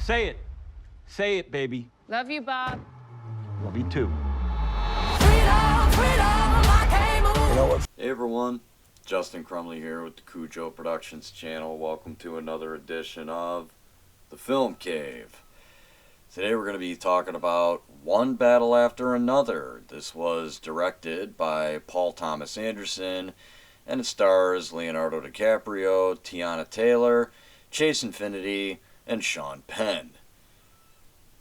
Say it. Say it, baby. Love you, Bob. Love you too. Hey everyone, Justin Crumley here with the Cujo Productions channel. Welcome to another edition of The Film Cave. Today we're going to be talking about One Battle After Another. This was directed by Paul Thomas Anderson and it stars Leonardo DiCaprio, Teyana Taylor, Chase Infinity, and Sean Penn.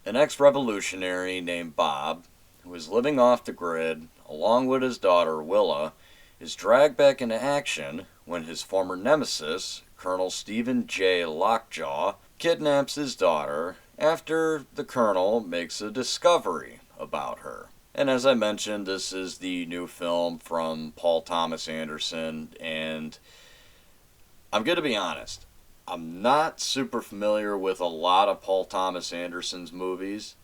An ex-revolutionary named Bob, who is living off the grid along with his daughter Willa, is dragged back into action when his former nemesis, Colonel Stephen J. Lockjaw, kidnaps his daughter after the Colonel makes a discovery about her. And as I mentioned, this is the new film from Paul Thomas Anderson, and I'm going to be honest, I'm not super familiar with a lot of Paul Thomas Anderson's movies.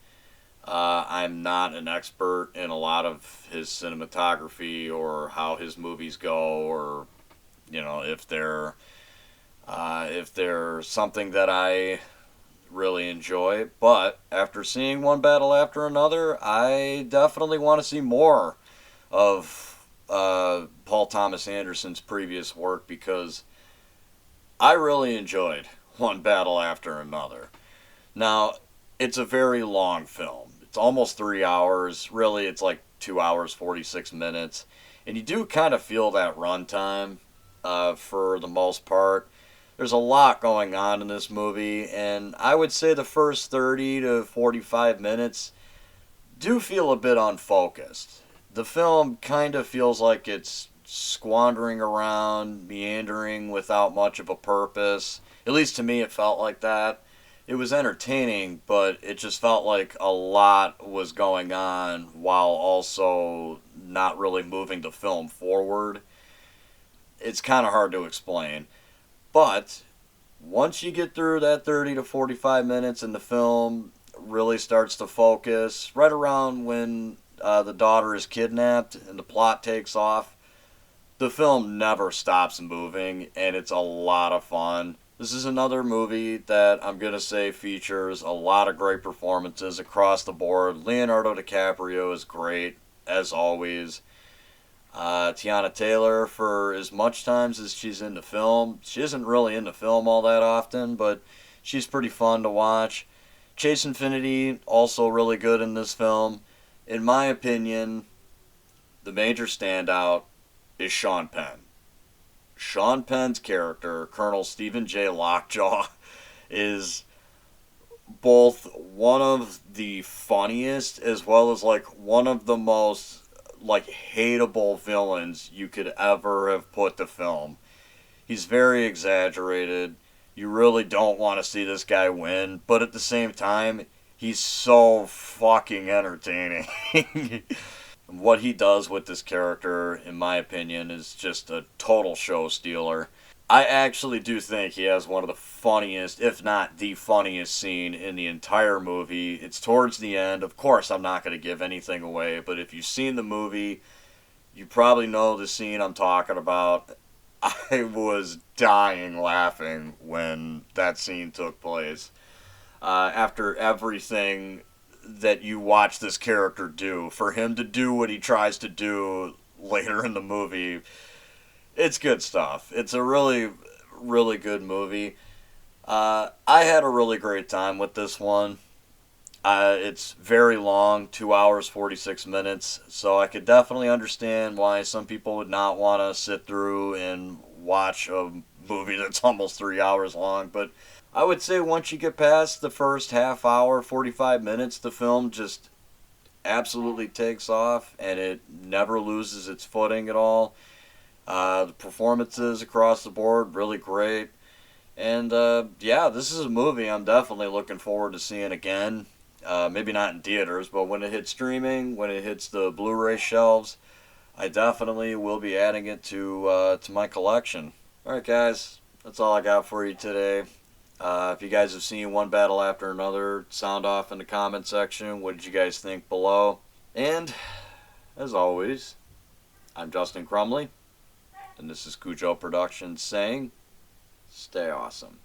I'm not an expert in a lot of his cinematography or how his movies go, or if they're something that I really enjoy. But after seeing One Battle After Another, I definitely want to see more of Paul Thomas Anderson's previous work, because I really enjoyed One Battle After Another. Now, it's a very long film. It's almost 3 hours. Really, it's like 2 hours, 46 minutes. And you do kind of feel that runtime for the most part. There's a lot going on in this movie, and I would say the first 30 to 45 minutes do feel a bit unfocused. The film kind of feels like it's squandering around, meandering without much of a purpose. At least to me, it felt like that. It was entertaining, but it just felt like a lot was going on while also not really moving the film forward. It's kind of hard to explain. But once you get through that 30 to 45 minutes and the film really starts to focus, right around when the daughter is kidnapped and the plot takes off, the film never stops moving, and it's a lot of fun. This is another movie that I'm going to say features a lot of great performances across the board. Leonardo DiCaprio is great, as always. Teyana Taylor, for as much times as she's in the film, she isn't really in the film all that often, but she's pretty fun to watch. Chase Infinity, also really good in this film. In my opinion, the major standout is Sean Penn. Sean Penn's character, Colonel Stephen J. Lockjaw, is both one of the funniest as well as one of the most hateable villains you could ever have put to film. He's very exaggerated. You really don't want to see this guy win, but at the same time, he's so fucking entertaining. What he does with this character, in my opinion, is just a total show stealer. I actually do think he has one of the funniest, if not the funniest scene in the entire movie. It's towards the end. Of course, I'm not going to give anything away, but if you've seen the movie, you probably know the scene I'm talking about. I was dying laughing when that scene took place. After everything that you watch this character do, for him to do what he tries to do later in the movie, it's good stuff. It's a really, really good movie. I had a really great time with this one. It's very long, 2 hours, 46 minutes, so I could definitely understand why some people would not want to sit through and watch a movie that's almost 3 hours long, but I would say once you get past the first half hour, 45 minutes, the film just absolutely takes off, and it never loses its footing at all. The performances across the board, really great. And this is a movie I'm definitely looking forward to seeing again. Maybe not in theaters, but when it hits streaming, when it hits the Blu-ray shelves, I definitely will be adding it to my collection. Alright guys, that's all I got for you today. If you guys have seen One Battle After Another, sound off in the comment section. What did you guys think below? And, as always, I'm Justin Crumley, and this is Cujo Productions saying, stay awesome.